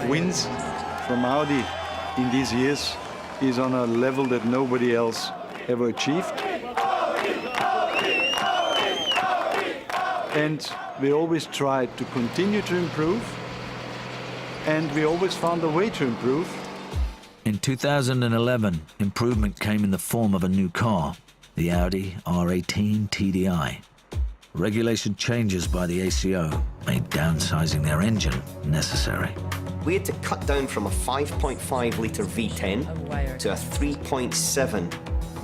wins from Audi in these years is on a level that nobody else ever achieved. And we always tried to continue to improve, and we always found a way to improve. In 2011, improvement came in the form of a new car, the Audi R18 TDI. Regulation changes by the ACO made downsizing their engine necessary. We had to cut down from a 5.5-litre V10 to a 3.7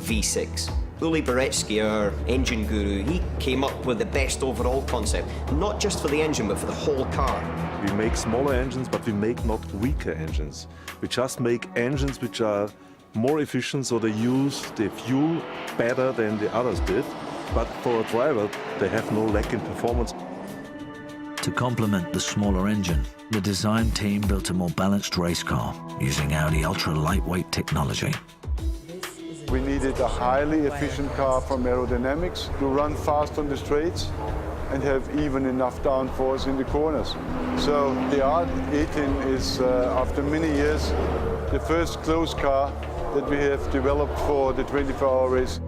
V6. Uli Beretsky, our engine guru, he came up with the best overall concept, not just for the engine, but for the whole car. We make smaller engines, but we make not weaker engines. We just make engines which are more efficient, so they use the fuel better than the others did. But for a driver, they have no lack in performance. To complement the smaller engine, the design team built a more balanced race car using Audi ultra-lightweight technology. We needed a highly efficient car from aerodynamics to run fast on the straights and have even enough downforce in the corners. So the R18 is, after many years, the first closed car that we have developed for the 24-hour race.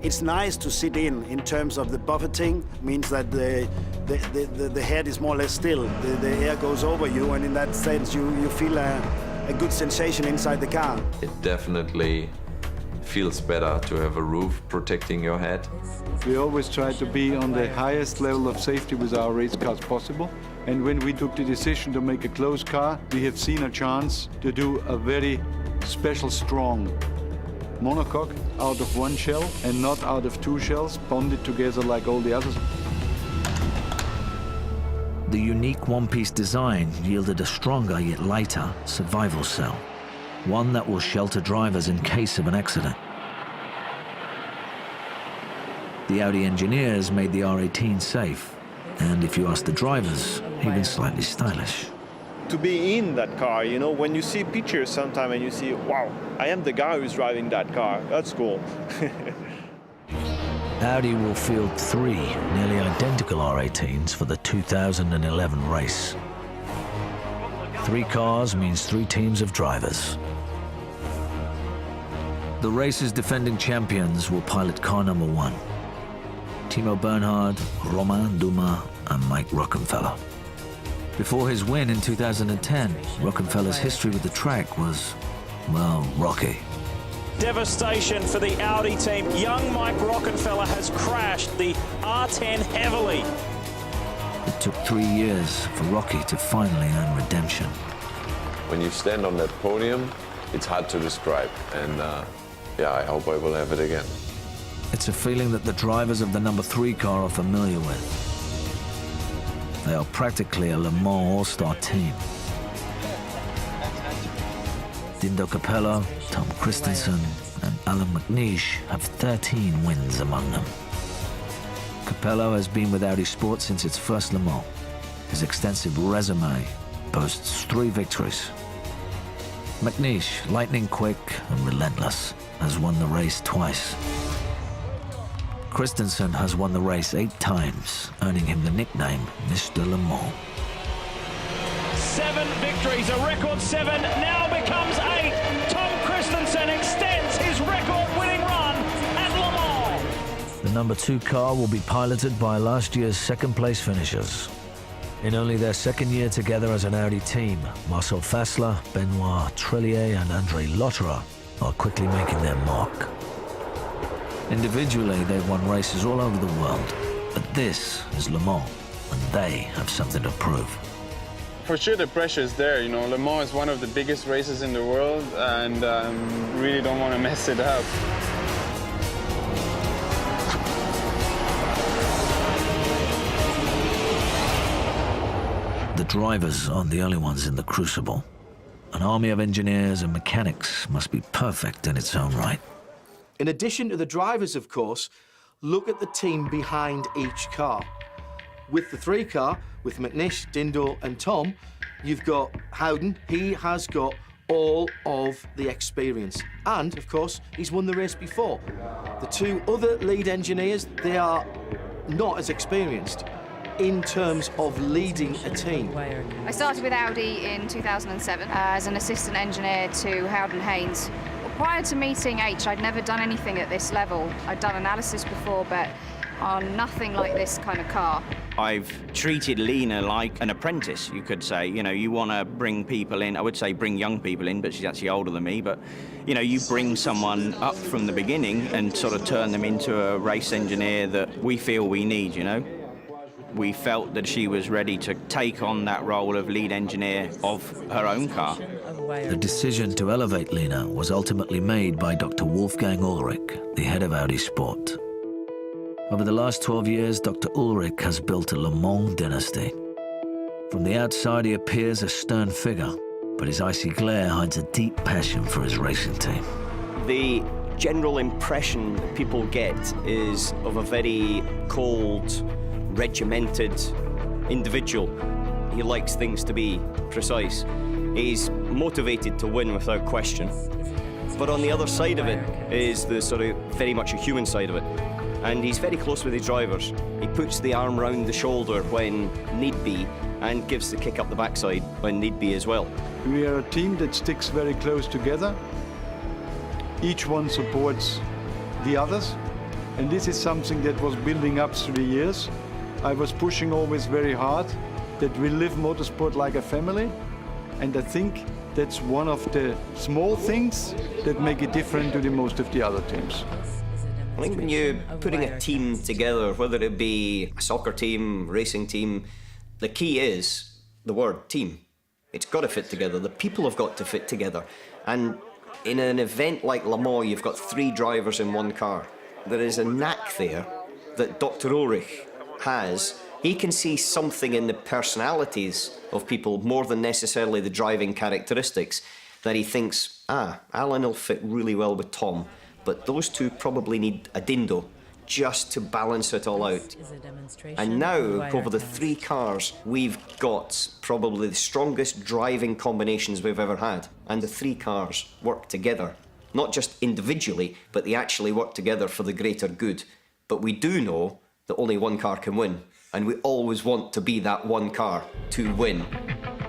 It's nice to sit in terms of the buffeting, means that the head is more or less still. The air goes over you, and in that sense you feel a good sensation inside the car. It definitely feels better to have a roof protecting your head. We always try to be on the highest level of safety with our race cars possible. And when we took the decision to make a closed car, we have seen a chance to do a very special, strong monocoque out of one shell and not out of two shells, bonded together like all the others. The unique one-piece design yielded a stronger yet lighter survival cell, one that will shelter drivers in case of an accident. The Audi engineers made the R18 safe, and if you ask the drivers, even slightly stylish. To be in that car, you know, when you see pictures sometime and you see, wow, I am the guy who's driving that car, that's cool. Audi will field 3 nearly identical R18s for the 2011 race. 3 cars means 3 teams of drivers. The race's defending champions will pilot car number 1. Timo Bernhard, Romain Dumas, and Mike Rockenfeller. Before his win in 2010, Rockenfeller's history with the track was, well, rocky. Devastation for the Audi team. Young Mike Rockenfeller has crashed the R10 heavily. It took 3 years for Rocky to finally earn redemption. When you stand on that podium, it's hard to describe, and yeah, I hope I will have it again. It's a feeling that the drivers of the number 3 car are familiar with. They are practically a Le Mans all-star team. Dindo Capello, Tom Christensen, and Alan McNeish have 13 wins among them. Capello has been with Audi Sport since its first Le Mans. His extensive resume boasts 3 victories. McNeish, lightning quick and relentless, has won the race twice. Christensen has won the race 8 times, earning him the nickname Mr. Le Mans. 7 victories, a record 7 now becomes 8. Tom Christensen extends his record-winning run at Le Mans. The number 2 car will be piloted by last year's second-place finishers. In only their second year together as an Audi team, Marcel Fassler, Benoit Trillier, and André Lotterer are quickly making their mark. Individually, they've won races all over the world, but this is Le Mans, and they have something to prove. For sure the pressure is there, you know. Le Mans is one of the biggest races in the world, and really don't want to mess it up. The drivers aren't the only ones in the crucible. An army of engineers and mechanics must be perfect in its own right. In addition to the drivers, of course, look at the team behind each car. With the 3 car, with McNish, Dindo and Tom, you've got Howden. He has got all of the experience. And, of course, he's won the race before. The 2 other lead engineers, they are not as experienced. in terms of leading a team? I started with Audi in 2007 as an assistant engineer to Howden Haynes. Prior to meeting H, I'd never done anything at this level. I'd done analysis before, but on nothing like this kind of car. I've treated Lena like an apprentice, you could say. You know, you want to bring people in, I would say bring young people in, but she's actually older than me, but, you know, you bring someone up from the beginning and sort of turn them into a race engineer that we feel we need, you know. We felt that she was ready to take on that role of lead engineer of her own car. The decision to elevate Lena was ultimately made by Dr. Wolfgang Ulrich, the head of Audi Sport. Over the last 12 years, Dr. Ulrich has built a Le Mans dynasty. From the outside, he appears a stern figure, but his icy glare hides a deep passion for his racing team. The general impression that people get is of a very cold, regimented individual. He likes things to be precise. He's motivated to win without question. But on the other side of it is the sort of very much a human side of it. And he's very close with his drivers. He puts the arm round the shoulder when need be and gives the kick up the backside when need be as well. We are a team that sticks very close together. Each one supports the others. And this is something that was building up through the years. I was pushing always very hard that we live motorsport like a family. And I think that's one of the small things that make it different to the most of the other teams. I think when you're putting a team together, whether it be a soccer team, racing team, the key is the word team. It's got to fit together. The people have got to fit together. And in an event like Le Mans, you've got 3 drivers in one car. There is a knack there that Dr. Ulrich has. He can see something in the personalities of people more than necessarily the driving characteristics that he thinks, Alan will fit really well with Tom. But those two probably need a dindo just to balance it all out. And now, over the 3 cars, we've got probably the strongest driving combinations we've ever had. And the 3 cars work together, not just individually, but they actually work together for the greater good. But we do know that only one car can win, and we always want to be that one car to win.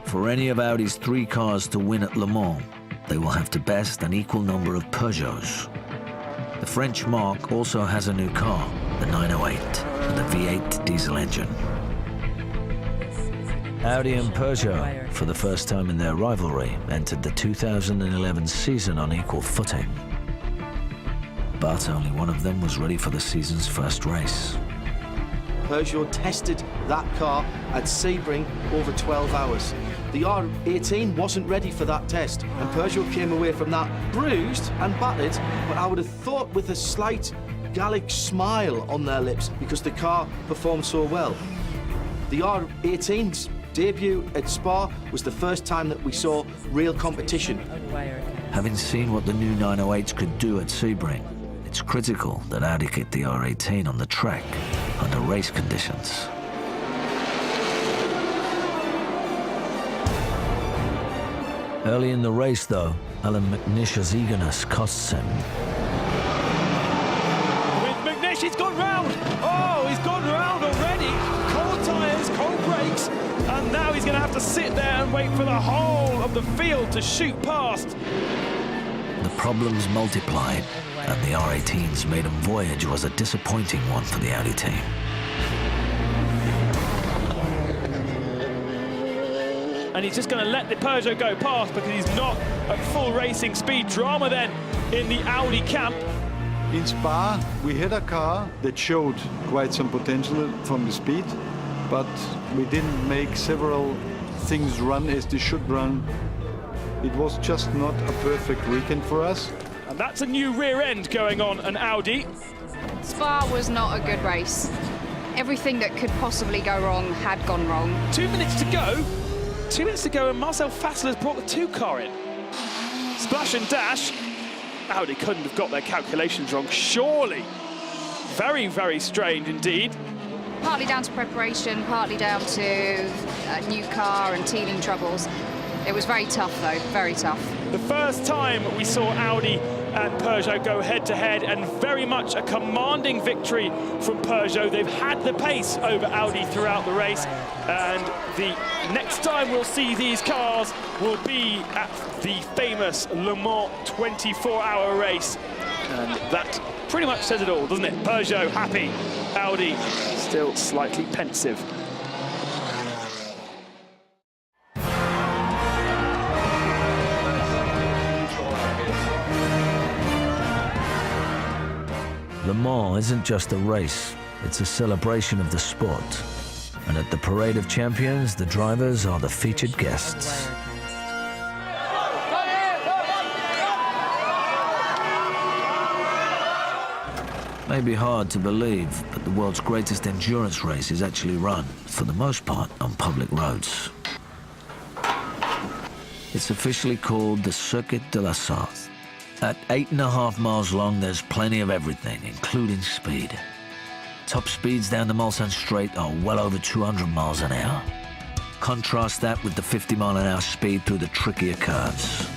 For any of Audi's 3 cars to win at Le Mans, they will have to best an equal number of Peugeots. The French marque also has a new car, the 908, with a V8 diesel engine. Audi and Peugeot, for the first time in their rivalry, entered the 2011 season on equal footing. But only one of them was ready for the season's first race. Peugeot tested that car at Sebring over 12 hours. The R18 wasn't ready for that test, and Peugeot came away from that bruised and battered, but I would have thought with a slight Gallic smile on their lips because the car performed so well. The R18's debut at Spa was the first time that we saw real competition. Having seen what the new 908s could do at Sebring, it's critical that Audi get the R18 on the track under race conditions. Early in the race, though, Alan McNish's eagerness costs him. With McNish, he's gone round. Oh, he's gone round already. Cold tyres, cold brakes, and now he's going to have to sit there and wait for the whole of the field to shoot past. The problems multiplied, and the R18's maiden voyage was a disappointing one for the Audi team. And he's just going to let the Peugeot go past because he's not at full racing speed. Drama then in the Audi camp. In Spa, we had a car that showed quite some potential from the speed, but we didn't make several things run as they should run. It was just not a perfect weekend for us. And that's a new rear end going on an Audi. Spa was not a good race. Everything that could possibly go wrong had gone wrong. 2 minutes to go. 2 minutes to go, and Marcel Fassler's brought the 2 car in. Splash and dash. Audi couldn't have got their calculations wrong, surely. Very, very strange indeed. Partly down to preparation, partly down to a new car and teething troubles. It was very tough, though, very tough. The first time we saw Audi and Peugeot go head-to-head, and very much a commanding victory from Peugeot. They've had the pace over Audi throughout the race, and the next time we'll see these cars will be at the famous Le Mans 24-hour race. And that pretty much says it all, doesn't it? Peugeot happy, Audi still slightly pensive. Le Mans isn't just a race, it's a celebration of the sport. And at the Parade of Champions, the drivers are the featured guests. May be hard to believe, but the world's greatest endurance race is actually run, for the most part, on public roads. It's officially called the Circuit de la Sarthe. At 8.5 miles long, there's plenty of everything, including speed. Top speeds down the Mulsanne Straight are well over 200 miles an hour. Contrast that with the 50-mile-an-hour speed through the trickier curves.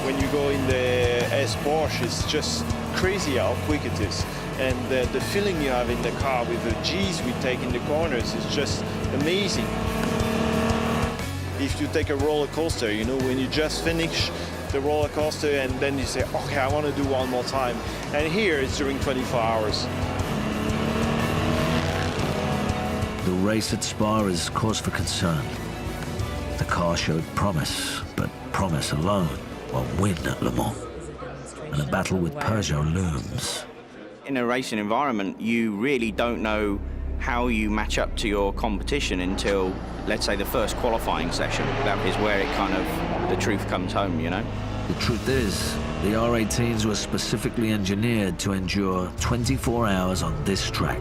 When you go in the S Porsche, it's just crazy how quick it is. And the feeling you have in the car with the G's we take in the corners is just amazing. If you take a roller coaster, you know, when you just finish the roller coaster and then you say, okay, I want to do one more time. And here it's during 24 hours. The race at Spa is cause for concern. The car showed promise, but promise alone won't win at Le Mans. And a battle with Peugeot looms. In a racing environment, you really don't know how you match up to your competition until, let's say, the first qualifying session. That is where it kind of, the truth comes home, you know? The truth is, the R18s were specifically engineered to endure 24 hours on this track.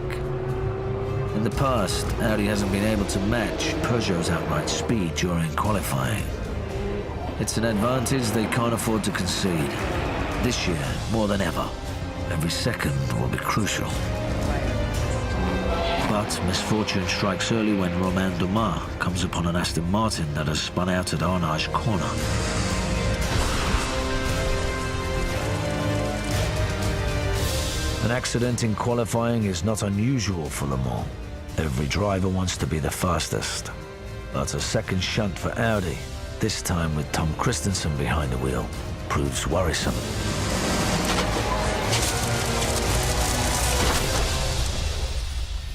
In the past, Audi hasn't been able to match Peugeot's outright speed during qualifying. It's an advantage they can't afford to concede. This year, more than ever, every second will be crucial. But misfortune strikes early when Romain Dumas comes upon an Aston Martin that has spun out at Arnage corner. An accident in qualifying is not unusual for Le Mans. Every driver wants to be the fastest. But a second shunt for Audi, this time with Tom Christensen behind the wheel, proves worrisome.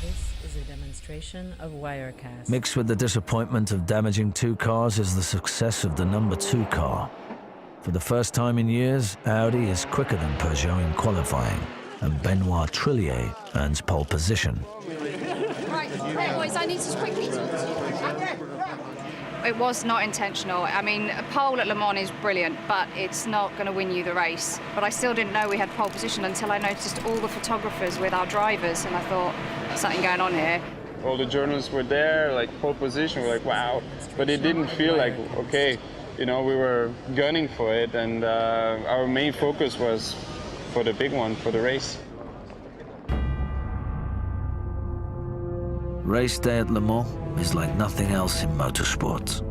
This is a demonstration of Wirecast. Mixed with the disappointment of damaging two cars is the success of the number 2 car. For the first time in years, Audi is quicker than Peugeot in qualifying, and Benoit Trillier earns pole position. Right, boys, I need to quickly talk to you. It was not intentional. I mean, a pole at Le Mans is brilliant, but it's not going to win you the race. But I still didn't know we had pole position until I noticed all the photographers with our drivers, and I thought, something going on here. All the journalists were there, like pole position, we're like, wow. But it didn't feel like, okay, you know, we were gunning for it, and our main focus was for the big one, for the race. Race day at Le Mans is like nothing else in motorsport.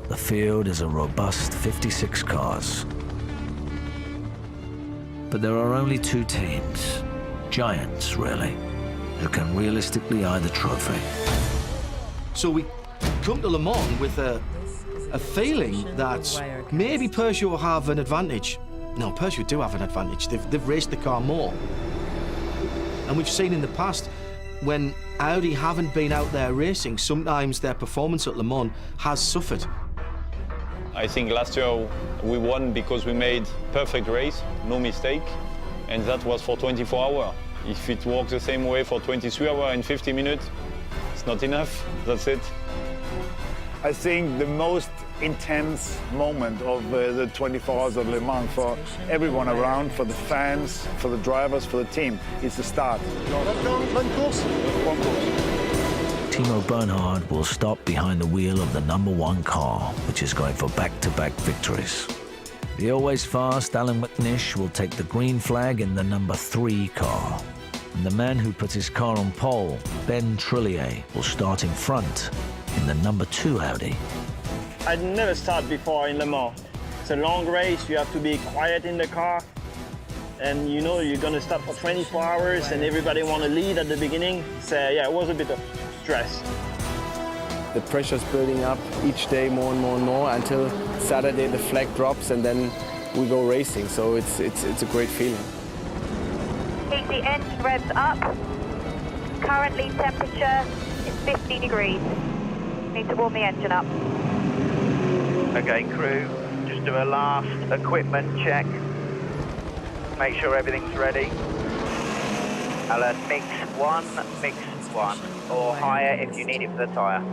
The field is a robust 56 cars. But there are only 2 teams, giants really, who can realistically eye the trophy. So we come to Le Mans with a feeling that maybe Peugeot have an advantage. No, Peugeot do have an advantage. They've raced the car more. And we've seen in the past, when Audi haven't been out there racing, sometimes their performance at Le Mans has suffered. I think last year we won because we made perfect race, no mistake, and that was for 24 hours. If it works the same way for 23 hours and 50 minutes, it's not enough, that's it. I think the most intense moment of the 24 hours of Le Mans for everyone around, for the fans, for the drivers, for the team, is the start. One course. Timo Bernhard will stop behind the wheel of the number 1 car, which is going for back-to-back victories. The always fast Alan McNish will take the green flag in the number 3 car. And the man who put his car on pole, Ben Trillier, will start in front in the number 2 Audi. I'd never started before in Le Mans, It's a long race. You have to be quiet in the car. And you know you're going to start for 24 hours and everybody want to lead at the beginning. So yeah, it was a bit of stress. The pressure's building up each day more and more and more until Saturday the flag drops and then we go racing. So it's a great feeling. Keep the engine revs up. Currently temperature is 50 degrees. Need to warm the engine up. Okay, crew, just do a last equipment check. Make sure everything's ready. Alan, mix one, or higher if you need it for the tyre.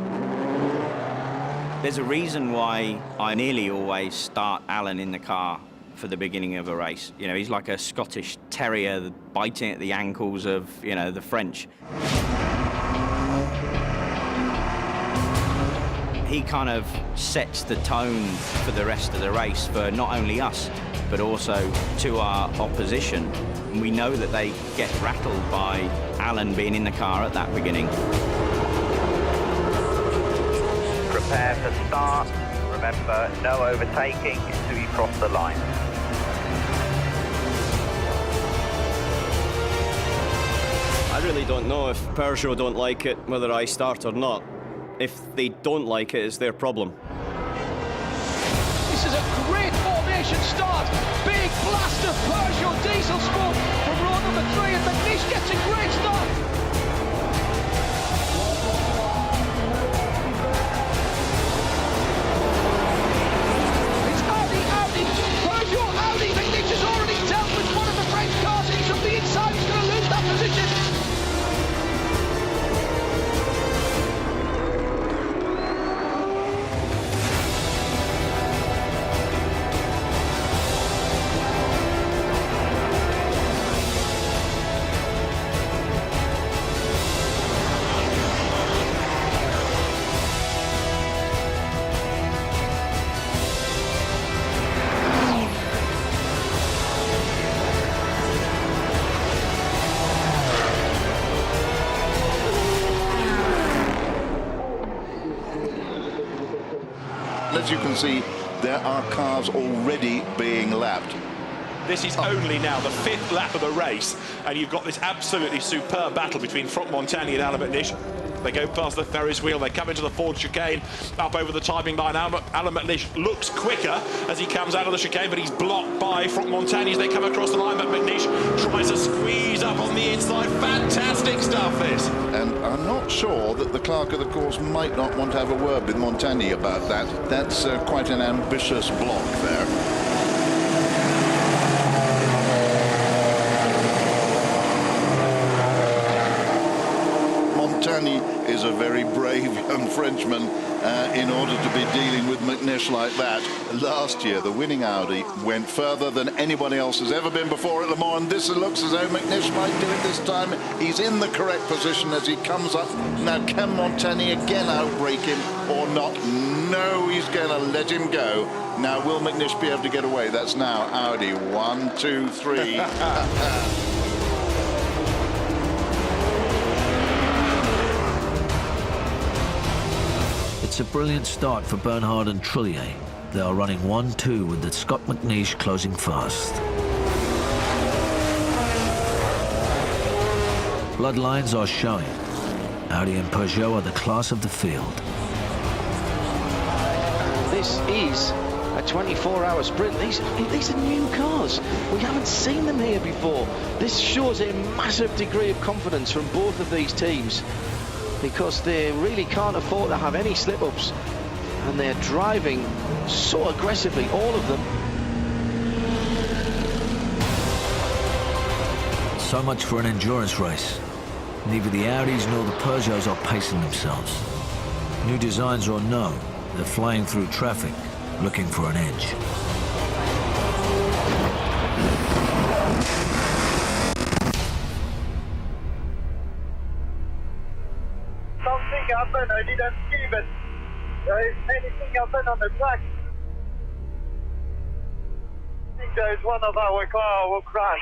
There's a reason why I nearly always start Alan in the car for the beginning of a race. You know, he's like a Scottish terrier biting at the ankles of, you know, the French. He kind of sets the tone for the rest of the race for not only us, but also to our opposition. And we know that they get rattled by Alan being in the car at that beginning. Prepare for start. Remember, no overtaking until you cross the line. I really don't know if Peugeot don't like it, whether I start or not. If they don't like it, it's their problem. This is a great formation start. Big blast of Peugeot diesel smoke from row number 3, and McNish gets a great start. It's Audi, Peugeot, Audi. McNish has already dealt with one of the French cars. He's from the inside. He's going to lose that position. As you can see, there are cars already being lapped. This is only now the 5th lap of the race, and you've got this absolutely superb battle between Franck Montagny and Alan McNish. They go past the Ferris wheel, they come into the Ford chicane, up over the timing line. Alan McNish looks quicker as he comes out of the chicane, but he's blocked by Franck Montagny as they come across the line, but McNish tries to squeeze up on the inside. Fantastic stuff, this. And I'm not sure that the clerk of the course might not want to have a word with Montagny about that. That's quite an ambitious block there. Montagny is a very brave young Frenchman in order to be dealing with McNish like that. Last year, the winning Audi went further than anybody else has ever been before at Le Mans, and this looks as though McNish might do it this time. He's in the correct position as he comes up. Now, can Montagny again outbrake him or not? No, he's going to let him go. Now, will McNish be able to get away? That's now Audi. 1, 2, 3. It's a brilliant start for Bernhard and Trullier. They are running 1-2 with the Scott McNish closing fast. Bloodlines are showing. Audi and Peugeot are the class of the field. This is a 24-hour sprint. These are new cars. We haven't seen them here before. This shows a massive degree of confidence from both of these teams, because they really can't afford to have any slip-ups, and they're driving so aggressively, all of them. So much for an endurance race. Neither the Audis nor the Peugeots are pacing themselves. New designs or no, they're flying through traffic, looking for an edge. Something happened, I didn't see, but if anything happened on the track, I think there is one of our cars will crash.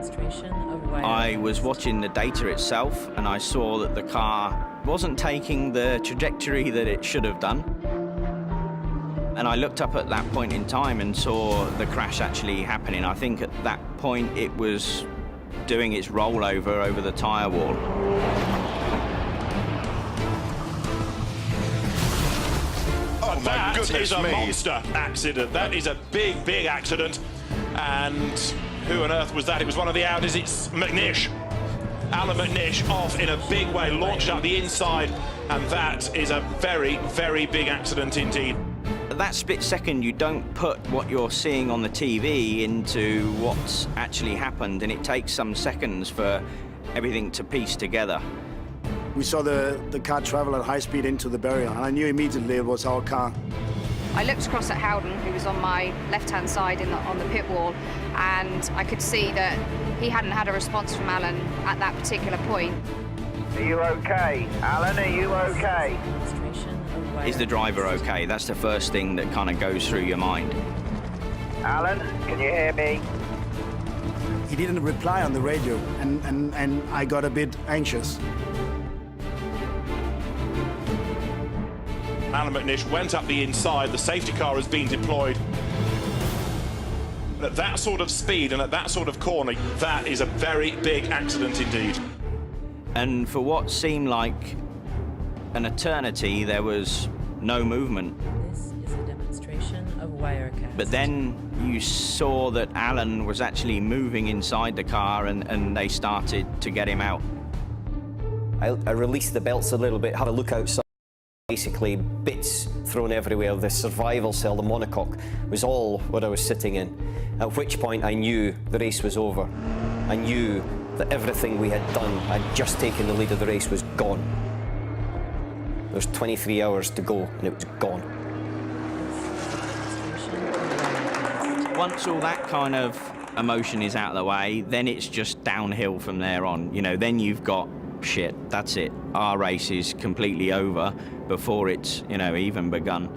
demonstration of wire. I was watching the data itself, and I saw that the car wasn't taking the trajectory that it should have done. And I looked up at that point in time and saw the crash actually happening. I think at that point it was doing its rollover over the tyre wall. Oh, that is a monster accident. That is a big, big accident. And who on earth was that? It was one of the Audis. It's McNish. Alan McNish off in a big way, launched out the inside. And that is a very, very big accident indeed. At that split second, you don't put what you're seeing on the TV into what's actually happened, and it takes some seconds for everything to piece together. We saw the car travel at high speed into the barrier, and I knew immediately it was our car. I looked across at Howden, who was on my left-hand side on the pit wall, and I could see that he hadn't had a response from Alan at that particular point. Are you okay? Alan, are you okay? Is the driver okay? That's the first thing that kind of goes through your mind. Alan, can you hear me? He didn't reply on the radio, and I got a bit anxious. Alan McNish went up the inside. The safety car has been deployed. At that sort of speed and at that sort of corner, that is a very big accident indeed. And for what seemed like an eternity, there was no movement. This is a demonstration of Wirecast. But then you saw that Alan was actually moving inside the car, and they started to get him out. I released the belts a little bit, had a look outside. Basically, bits thrown everywhere. The survival cell, the monocoque, was all what I was sitting in. At which point I knew the race was over. I knew that everything we had done, I'd just taken the lead of the race, was gone. There was 23 hours to go, and it was gone. Once all that kind of emotion is out of the way, then it's just downhill from there on. You know, then you've got, shit, that's it. Our race is completely over before it's, you know, even begun.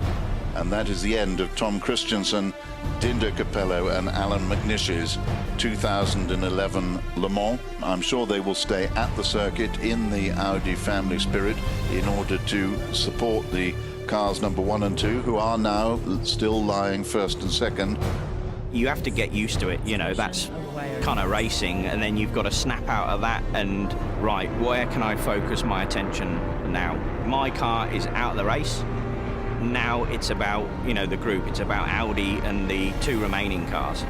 And that is the end of Tom Christensen, Dindo Capello and Alan McNish's 2011 Le Mans. I'm sure they will stay at the circuit in the Audi family spirit in order to support the cars number 1 and 2, who are now still lying first and second. You have to get used to it, you know, that's kind of racing, and then you've got to snap out of that and, right, where can I focus my attention now? My car is out of the race. Now it's about, you know, the group. It's about Audi and the 2 remaining cars.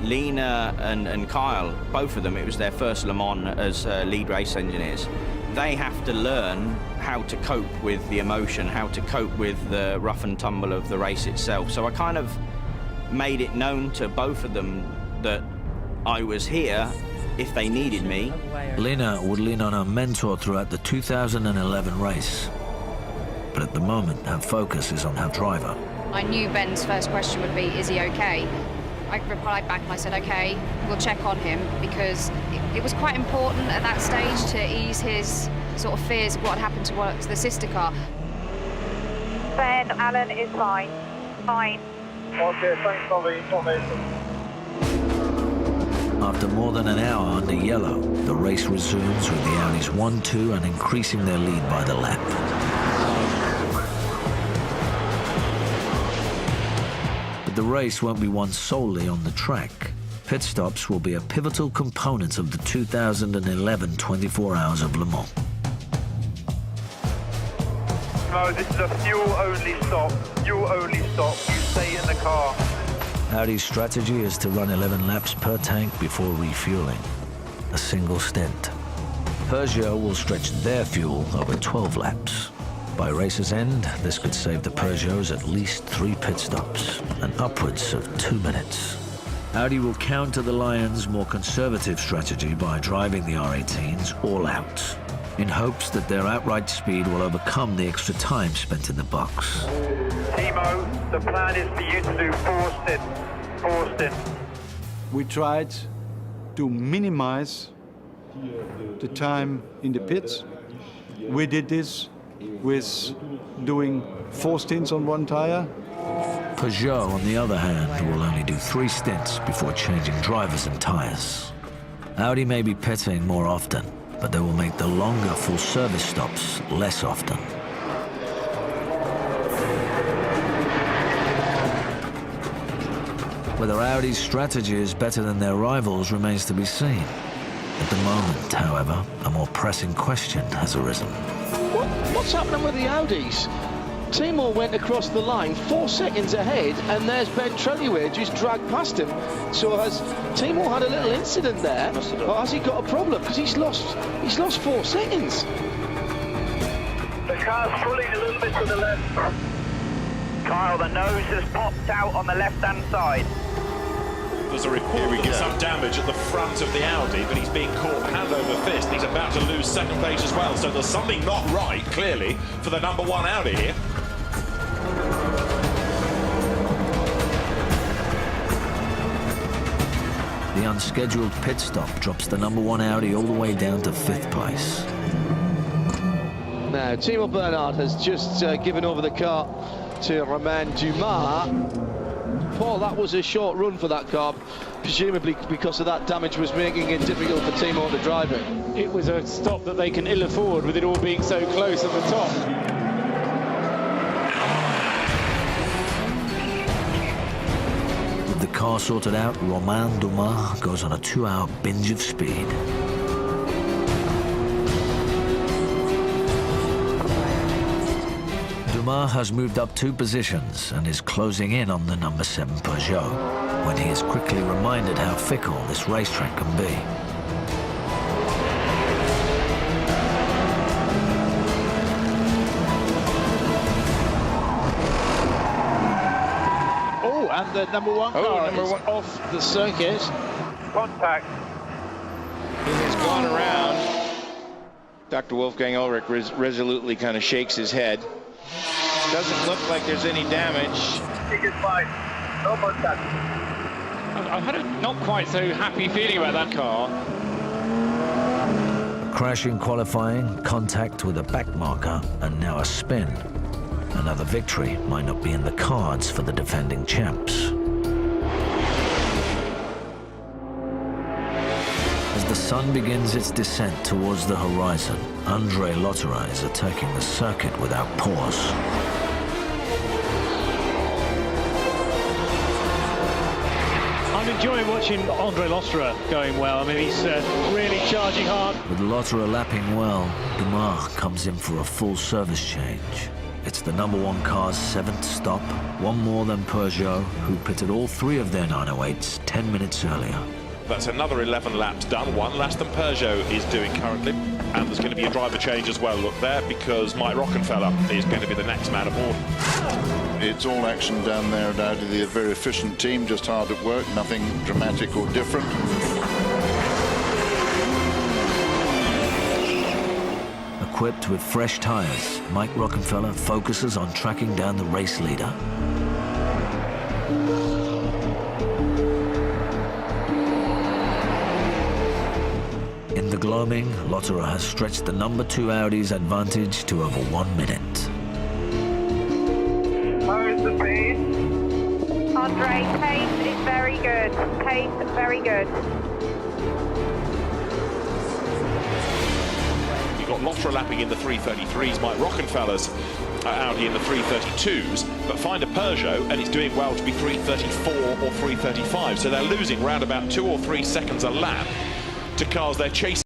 Lena and Kyle, both of them, it was their first Le Mans as lead race engineers. They have to learn how to cope with the emotion, how to cope with the rough and tumble of the race itself. So I kind of made it known to both of them that I was here if they needed me. Lena would lean on her mentor throughout the 2011 race. But at the moment, her focus is on her driver. I knew Ben's first question would be, is he okay? I replied back and I said, okay, we'll check on him, because it was quite important at that stage to ease his sort of fears of what had happened to the sister car. Ben, Alan is fine. Fine. Okay, thanks for the information. After more than an hour under yellow, the race resumes with the Audis 1-2 and increasing their lead by the lap. But the race won't be won solely on the track. Pit stops will be a pivotal component of the 2011 24 Hours of Le Mans. No, this is a fuel-only stop. Fuel-only stop. You stay in the car. Audi's strategy is to run 11 laps per tank before refueling, a single stint. Peugeot will stretch their fuel over 12 laps. By race's end, this could save the Peugeots at least 3 pit stops and upwards of 2 minutes. Audi will counter the Lions' more conservative strategy by driving the R18s all out, in hopes that their outright speed will overcome the extra time spent in the box. Timo, the plan is for you to do 4 stints. 4 stints. We tried to minimize the time in the pits. We did this with doing 4 stints on one tire. Peugeot, on the other hand, will only do 3 stints before changing drivers and tyres. Audi may be pitting more often, but they will make the longer full service stops less often. Whether Audi's strategy is better than their rivals remains to be seen. At the moment, however, a more pressing question has arisen. What's happening with the Audis? Timur went across the line 4 seconds ahead, and there's Ben Trelliway just dragged past him. So has Timur had a little incident there, or has he got a problem? Because he's lost 4 seconds. The car's pulling a little bit to the left. Kyle, the nose has popped out on the left-hand side. There's a report that there's some damage at the front of the Audi, but he's being caught hand over fist. He's about to lose second place as well, so there's something not right, clearly, for the number 1 Audi here. The unscheduled pit stop drops the number 1 Audi all the way down to 5th place. Now, Timo Bernhard has just given over the car to Romain Dumas. Paul, that was a short run for that car, presumably because of that damage was making it difficult for Timo to drive it. It was a stop that they can ill afford with it all being so close at the top. With the car sorted out, Romain Dumas goes on a 2-hour binge of speed. Dumas has moved up 2 positions and is closing in on the number 7 Peugeot, when he is quickly reminded how fickle this racetrack can be. Oh, and the number 1 car is off the circuit. Contact. He has gone around. Dr. Wolfgang Ulrich resolutely kind of shakes his head. Doesn't look like there's any damage. Ticket 5. No contact. I've had a not quite so happy feeling about that car. A crash in qualifying, contact with a back marker, and now a spin. Another victory might not be in the cards for the defending champs. As the sun begins its descent towards the horizon, André Lotterer is attacking the circuit without pause. I'm enjoying watching André Lotterer going well. I mean, he's really charging hard. With Lotterer lapping well, Dumas comes in for a full service change. It's the number 1 car's 7th stop, 1 more than Peugeot, who pitted all 3 of their 908s 10 minutes earlier. That's another 11 laps done, 1 less than Peugeot is doing currently. And there's going to be a driver change as well, look there, because Mike Rockenfeller is going to be the next man aboard. It's all action down there at Audi. They're a very efficient team, just hard at work, nothing dramatic or different. Equipped with fresh tyres, Mike Rockenfeller focuses on tracking down the race leader. In the gloaming, Lotterer has stretched the number 2 Audi's advantage to over 1 minute. Where's the speed? Andre, pace is very good. Pace, very good. You've got Lotterer lapping in the 333s, Mike Rockenfeller's Audi in the 332s, but find a Peugeot and it's doing well to be 334 or 335, so they're losing round about 2 or 3 seconds a lap to cars they're chasing.